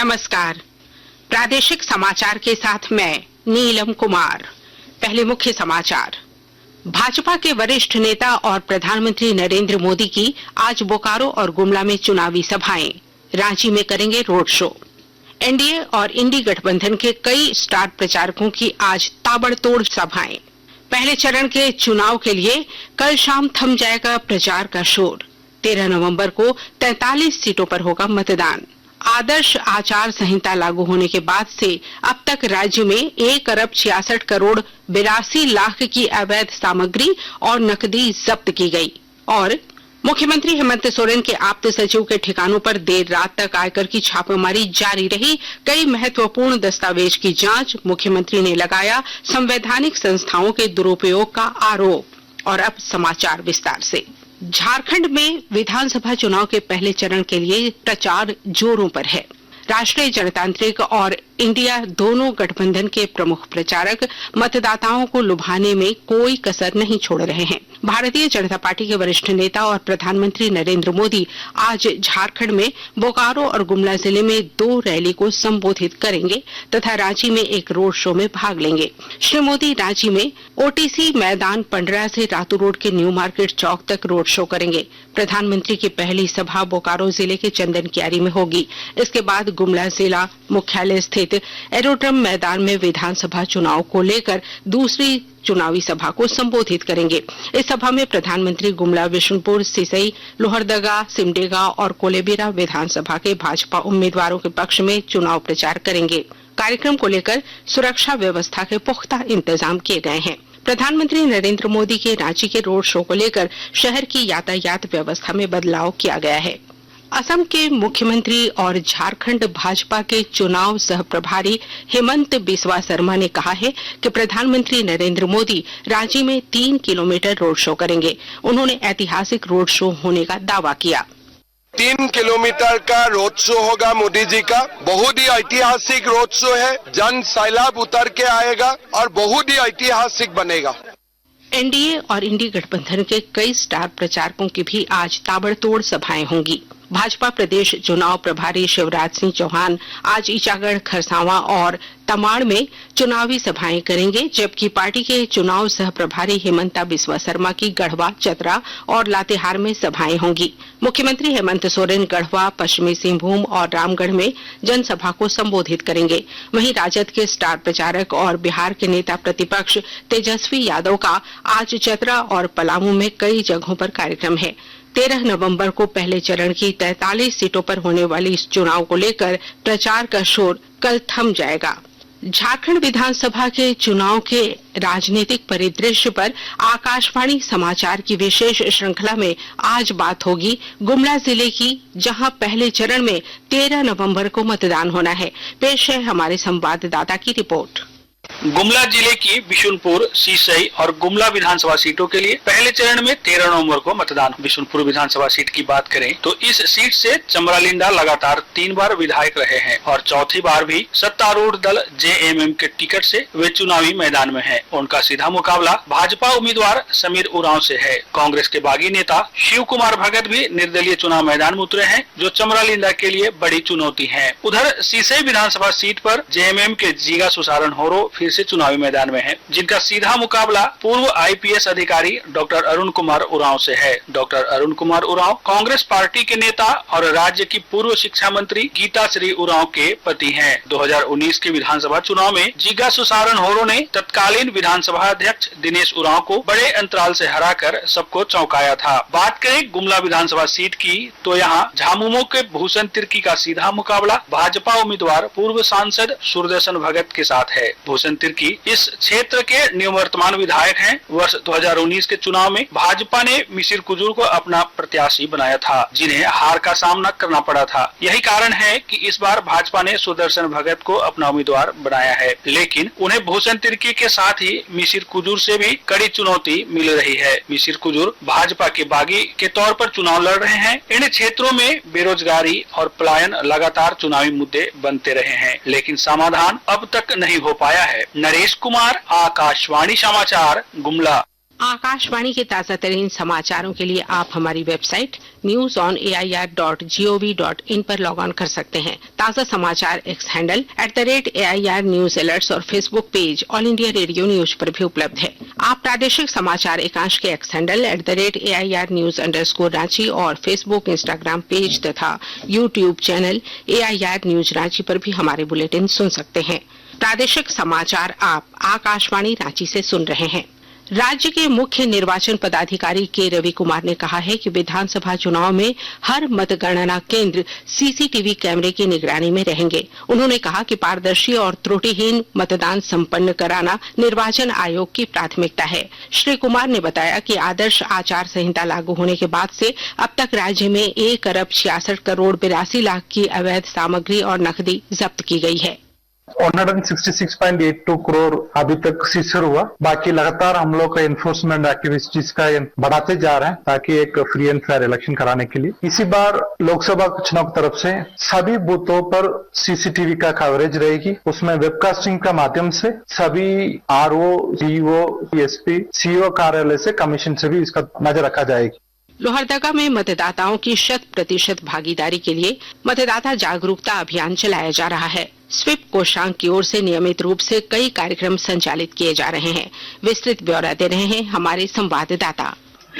नमस्कार। प्रादेशिक समाचार के साथ मैं नीलम कुमार। पहले मुख्य समाचार। भाजपा के वरिष्ठ नेता और प्रधानमंत्री नरेंद्र मोदी की आज बोकारो और गुमला में चुनावी सभाएं। रांची में करेंगे रोड शो। एनडीए और इंडी गठबंधन के कई स्टार प्रचारकों की आज ताबड़तोड़ सभाएं। पहले चरण के चुनाव के लिए कल शाम थम जाएगा प्रचार का शोर। 13 नवंबर को 43 सीटों पर होगा मतदान। आदर्श आचार संहिता लागू होने के बाद से अब तक राज्य में 1 अरब 66 करोड़ 82 लाख की अवैध सामग्री और नकदी जब्त की गई। और मुख्यमंत्री हेमंत सोरेन के आप्त सचिव के ठिकानों पर देर रात तक आयकर की छापेमारी जारी रही। कई महत्वपूर्ण दस्तावेज की जांच। मुख्यमंत्री ने लगाया संवैधानिक संस्थाओं के दुरुपयोग का आरोप। और अब समाचार विस्तार से। झारखंड में विधानसभा चुनाव के पहले चरण के लिए प्रचार जोरों पर है। राष्ट्रीय जनतांत्रिक और इंडिया दोनों गठबंधन के प्रमुख प्रचारक मतदाताओं को लुभाने में कोई कसर नहीं छोड़ रहे हैं। भारतीय जनता पार्टी के वरिष्ठ नेता और प्रधानमंत्री नरेंद्र मोदी आज झारखंड में बोकारो और गुमला जिले में 2 रैली को संबोधित करेंगे तथा रांची में एक रोड शो में भाग लेंगे। श्री मोदी रांची में ओटीसी मैदान पंडरा से रातू रोड के न्यू मार्केट चौक तक रोड शो करेंगे। प्रधानमंत्री की पहली सभा बोकारो जिले के चंदन कियारी में होगी। इसके बाद गुमला जिला मुख्यालय स्थित एरोड्रम मैदान में विधानसभा चुनाव को लेकर दूसरी चुनावी सभा को संबोधित करेंगे। इस सभा में प्रधानमंत्री गुमला, विशुनपुर, सिसई, लोहरदगा, सिमडेगा और कोलेबिरा विधानसभा के भाजपा उम्मीदवारों के पक्ष में चुनाव प्रचार करेंगे। कार्यक्रम को लेकर सुरक्षा व्यवस्था के पुख्ता इंतजाम किए गए हैं। प्रधानमंत्री नरेंद्र मोदी के रांची के रोड शो को लेकर शहर की यातायात व्यवस्था में बदलाव किया गया है। असम के मुख्यमंत्री और झारखंड भाजपा के चुनाव सह प्रभारी हेमंत बिस्वा शर्मा ने कहा है कि प्रधानमंत्री नरेंद्र मोदी रांची में 3 किलोमीटर रोड शो करेंगे। उन्होंने ऐतिहासिक रोड शो होने का दावा किया। 3 किलोमीटर का रोड शो होगा मोदी जी का। बहुत ही ऐतिहासिक रोड शो है। जन सैलाब उतर के आएगा और बहुत ही ऐतिहासिक बनेगा। एनडीए और इंडी गठबंधन के कई स्टार प्रचारकों की भी आज ताबड़तोड़ सभाएं होंगी। भाजपा प्रदेश चुनाव प्रभारी शिवराज सिंह चौहान आज ईचागढ़, खरसावां और तमाड़ में चुनावी सभाएं करेंगे, जबकि पार्टी के चुनाव सह प्रभारी हेमंता बिस्वा शर्मा की गढ़वा, चतरा और लातेहार में सभाएं होंगी। मुख्यमंत्री हेमंत सोरेन गढ़वा, पश्चिमी सिंहभूम और रामगढ़ में जनसभा को संबोधित करेंगे। वहीं राजद के स्टार प्रचारक और बिहार के नेता प्रतिपक्ष तेजस्वी यादव का आज चतरा और पलामू में कई जगहों पर कार्यक्रम है। 13 नवंबर को पहले चरण की 43 सीटों पर होने वाली इस चुनाव को लेकर प्रचार का शोर कल थम जाएगा। झारखंड विधानसभा के चुनाव के राजनीतिक परिदृश्य पर आकाशवाणी समाचार की विशेष श्रृंखला में आज बात होगी गुमला जिले की, जहां पहले चरण में 13 नवंबर को मतदान होना है। पेश है हमारे संवाददाता की रिपोर्ट। गुमला जिले की बिशुनपुर, सिसई और गुमला विधानसभा सीटों के लिए पहले चरण में 13 नवंबर को मतदान। बिशुनपुर विधानसभा सीट की बात करें तो इस सीट से चमरालिंदा लगातार 3 बार विधायक रहे हैं और चौथी बार भी सत्तारूढ़ दल जेएमएम के टिकट से वे चुनावी मैदान में हैं। उनका सीधा मुकाबला भाजपा उम्मीदवार समीर उरांव से है। कांग्रेस के बागी नेता शिव कुमार भगत भी निर्दलीय चुनाव मैदान में उतरे हैं, जो चमरालिंदा के लिए बड़ी चुनौती है। उधर सिसई विधानसभा सीट पर जेएमएम के जीगा सुसारन होरो फिर से चुनावी मैदान में है, जिनका सीधा मुकाबला पूर्व आईपीएस अधिकारी डॉक्टर अरुण कुमार उरांव से है। डॉक्टर अरुण कुमार उरांव कांग्रेस पार्टी के नेता और राज्य की पूर्व शिक्षा मंत्री गीता श्री उरांव के पति हैं। 2019 के विधानसभा चुनाव में जीगा सुसारन होरो ने तत्कालीन विधानसभा अध्यक्ष दिनेश उरांव को बड़े अंतराल से हराकर सबको चौंकाया था। बात करें गुमला विधानसभा सीट की तो यहाँ झामुमो के भूषण तिर्की का सीधा मुकाबला भाजपा उम्मीदवार पूर्व सांसद सुरदर्शन भगत के साथ है। भूषण तिर्की इस क्षेत्र के निवर्तमान विधायक हैं। वर्ष 2019 के चुनाव में भाजपा ने मिसिर कुजूर को अपना प्रत्याशी बनाया था, जिन्हें हार का सामना करना पड़ा था। यही कारण है कि इस बार भाजपा ने सुदर्शन भगत को अपना उम्मीदवार बनाया है, लेकिन उन्हें भूषण तिर्की के साथ ही मिसिर कुजूर से भी कड़ी चुनौती मिल रही है। मिसिर कुजूर भाजपा के बागी के तौर पर चुनाव लड़ रहे हैं। इन क्षेत्रों में बेरोजगारी और पलायन लगातार चुनावी मुद्दे बनते रहे हैं, लेकिन समाधान अब तक नहीं हो पाया है। नरेश कुमार, आकाशवाणी समाचार, गुमला। आकाशवाणी के ताजा तरीन समाचारों के लिए आप हमारी वेबसाइट newsonair.gov.in पर लॉग ऑन कर सकते हैं। ताजा समाचार X handle @AIR news alerts और Facebook page All India Radio news पर भी उपलब्ध है। आप प्रादेशिक समाचार एकांश के X handle @AIR news _Ranchi और फेसबुक, इंस्टाग्राम पेज तथा YouTube channel AIR news Ranchi पर भी हमारे बुलेटिन सुन सकते हैं। प्रादेशिक समाचार आप आकाशवाणी रांची से सुन रहे हैं। राज्य के मुख्य निर्वाचन पदाधिकारी के रवि कुमार ने कहा है कि विधानसभा चुनाव में हर मतगणना केंद्र सीसीटीवी कैमरे की निगरानी में रहेंगे। उन्होंने कहा कि पारदर्शी और त्रुटिहीन मतदान संपन्न कराना निर्वाचन आयोग की प्राथमिकता है। श्री कुमार ने बताया कि आदर्श आचार संहिता लागू होने के बाद से अब तक राज्य में 1,66,82,82 की अवैध सामग्री और नकदी जब्त की गई है। 166.82 करोड़ अभी तक सीजर हुआ। बाकी लगातार हम लोग का एनफोर्समेंट एक्टिविटीज का बढ़ाते जा रहे हैं ताकि एक फ्री एंड फेयर इलेक्शन कराने के लिए। इसी बार लोकसभा चुनाव की तरफ से सभी बूथों पर सीसीटीवी का कवरेज रहेगी। उसमें वेबकास्टिंग का माध्यम से सभी आरओ, डीओ, एसपी, सीओ कार्यालय से कमीशन से भी इसका नजर रखा जाएगी। लोहरदगा में मतदाताओं की 100% भागीदारी के लिए मतदाता जागरूकता अभियान चलाया जा रहा है। स्वीप कोषांग की ओर से नियमित रूप से कई कार्यक्रम संचालित किए जा रहे हैं। विस्तृत ब्यौरा दे रहे हैं हमारे संवाददाता।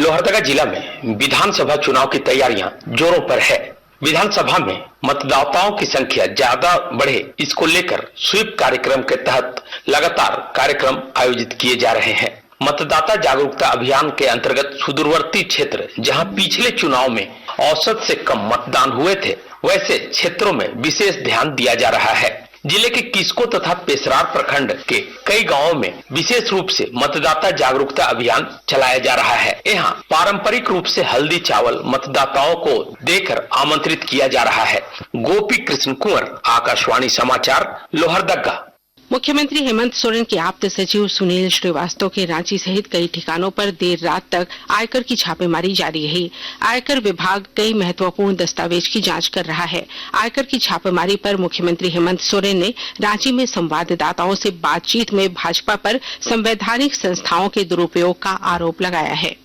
लोहरदगा जिला में विधानसभा चुनाव की तैयारियां जोरों पर है। विधानसभा में मतदाताओं की संख्या ज्यादा बढ़े, इसको लेकर स्वीप कार्यक्रम के तहत लगातार कार्यक्रम आयोजित किए जा रहे हैं। मतदाता जागरूकता अभियान के अंतर्गत सुदूरवर्ती क्षेत्र जहां पिछले चुनाव में औसत से कम मतदान हुए थे, वैसे क्षेत्रों में विशेष ध्यान दिया जा रहा है। जिले के किस्को तथा पेशरार प्रखंड के कई गांवों में विशेष रूप से मतदाता जागरूकता अभियान चलाया जा रहा है। यहाँ पारंपरिक रूप से हल्दी चावल मतदाताओं को देकर आमंत्रित किया जा रहा है। गोपी कृष्ण कुंवर, आकाशवाणी समाचार, लोहरदगा। मुख्यमंत्री हेमंत सोरेन के आप्त सचिव सुनील श्रीवास्तव के रांची सहित कई ठिकानों पर देर रात तक आयकर की छापेमारी जारी रही। आयकर विभाग कई महत्वपूर्ण दस्तावेज की जांच कर रहा है। आयकर की छापेमारी पर मुख्यमंत्री हेमंत सोरेन ने रांची में संवाददाताओं से बातचीत में भाजपा पर संवैधानिक संस्थाओं के दुरुपयोग का आरोप लगाया है।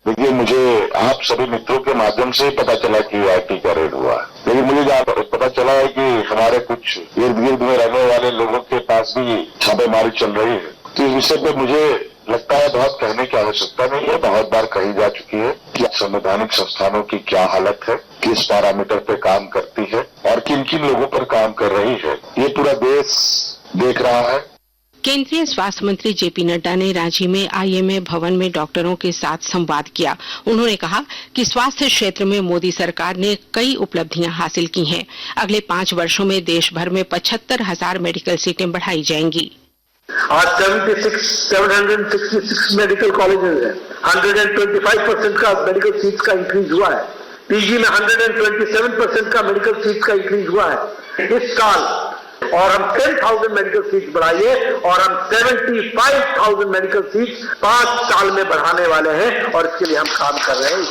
देखिए, मुझे आप सभी मित्रों के माध्यम से पता चला कि आईटी का रेड हुआ, लेकिन मुझे जहाँ पता चला है कि हमारे कुछ इर्द गिर्द में रहने वाले लोगों के पास भी छापेमारी चल रही है। तो इस विषय पे मुझे लगता है बहुत कहने की आवश्यकता नहीं है, बहुत बार कही जा चुकी है कि संवैधानिक संस्थानों की क्या हालत है, किस पैरामीटर पे काम करती है और किन किन लोगों पर काम कर रही है, ये पूरा देश देख रहा है। केंद्रीय स्वास्थ्य मंत्री जेपी नड्डा ने रांची में आईएमए भवन में डॉक्टरों के साथ संवाद किया। उन्होंने कहा कि स्वास्थ्य क्षेत्र में मोदी सरकार ने कई उपलब्धियां हासिल की हैं। अगले 5 वर्षों में देश भर में 75,000 मेडिकल सीटें बढ़ाई जाएंगी। आज 766 मेडिकल कॉलेजेस हैं। 125% का मेडिकल सीट्स का इंक्रीज हुआ है। पीजी में 127% का मेडिकल सीट्स का इंक्रीज हुआ है इस साल। और हम 10,000 मेडिकल सीट्स बढ़ाइए और हम 75,000 मेडिकल सीट्स 5 साल में बढ़ाने वाले हैं और इसके लिए हम काम कर रहे हैं।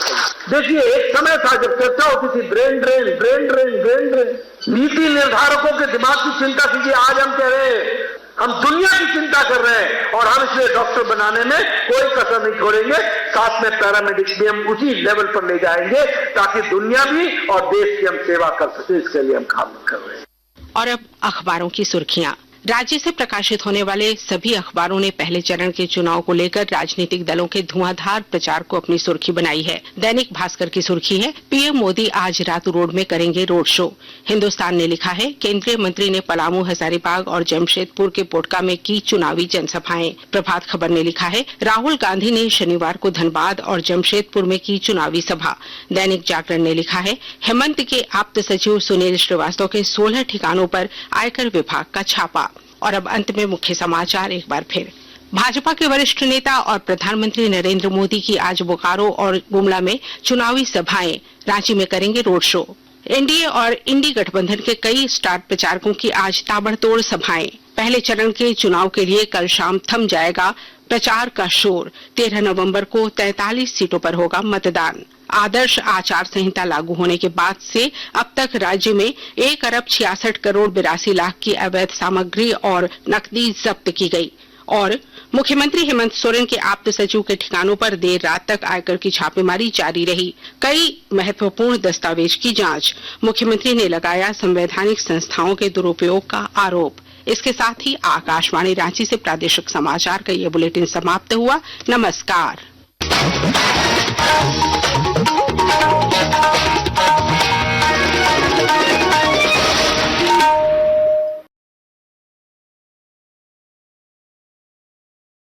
देखिए, एक समय था जब चर्चा होती थी ब्रेन ड्रेन। नीति निर्धारकों के दिमाग की चिंता कीजिए, आज हम कह रहे हैं हम दुनिया की चिंता कर रहे हैं और हम इसलिए डॉक्टर बनाने में कोई कसर नहीं छोड़ेंगे। साथ में पैरामेडिक्स भी हम उसी लेवल पर ले जाएंगे ताकि दुनिया भी और देश की हम सेवा कर सके, इसके लिए हम काम कर रहे हैं। और अब अखबारों की सुर्खियां। राज्य से प्रकाशित होने वाले सभी अखबारों ने पहले चरण के चुनाव को लेकर राजनीतिक दलों के धुआंधार प्रचार को अपनी सुर्खी बनाई है। दैनिक भास्कर की सुर्खी है, पीएम मोदी आज रातू रोड में करेंगे रोड शो। हिंदुस्तान ने लिखा है, केंद्रीय मंत्री ने पलामू, हजारीबाग और जमशेदपुर के पोटका में की चुनावी जनसभाएं। प्रभात खबर ने लिखा है, राहुल गांधी ने शनिवार को धनबाद और जमशेदपुर में की चुनावी सभा। दैनिक जागरण ने लिखा है, हेमंत के आप्त सचिव सुनील श्रीवास्तव के 16 ठिकानों पर आयकर विभाग का छापा। और अब अंत में मुख्य समाचार एक बार फिर। भाजपा के वरिष्ठ नेता और प्रधानमंत्री नरेंद्र मोदी की आज बोकारो और गुमला में चुनावी सभाएं, रांची में करेंगे रोड शो। एनडीए और इंडी गठबंधन के कई स्टार प्रचारकों की आज ताबड़तोड़ सभाएं। पहले चरण के चुनाव के लिए कल शाम थम जाएगा प्रचार का शोर। 13 नवंबर को 43 सीटों पर होगा मतदान। आदर्श आचार संहिता लागू होने के बाद से अब तक राज्य में 1,66,82,82 की अवैध सामग्री और नकदी जब्त की गई और मुख्यमंत्री हेमंत सोरेन के आप्त सचिव के ठिकानों पर देर रात तक आयकर की छापेमारी जारी रही। कई महत्वपूर्ण दस्तावेज की जांच। मुख्यमंत्री ने लगाया संवैधानिक संस्थाओं के दुरुपयोग का आरोप। इसके साथ ही आकाशवाणी रांची से प्रादेशिक समाचार का ये बुलेटिन समाप्त हुआ। नमस्कार।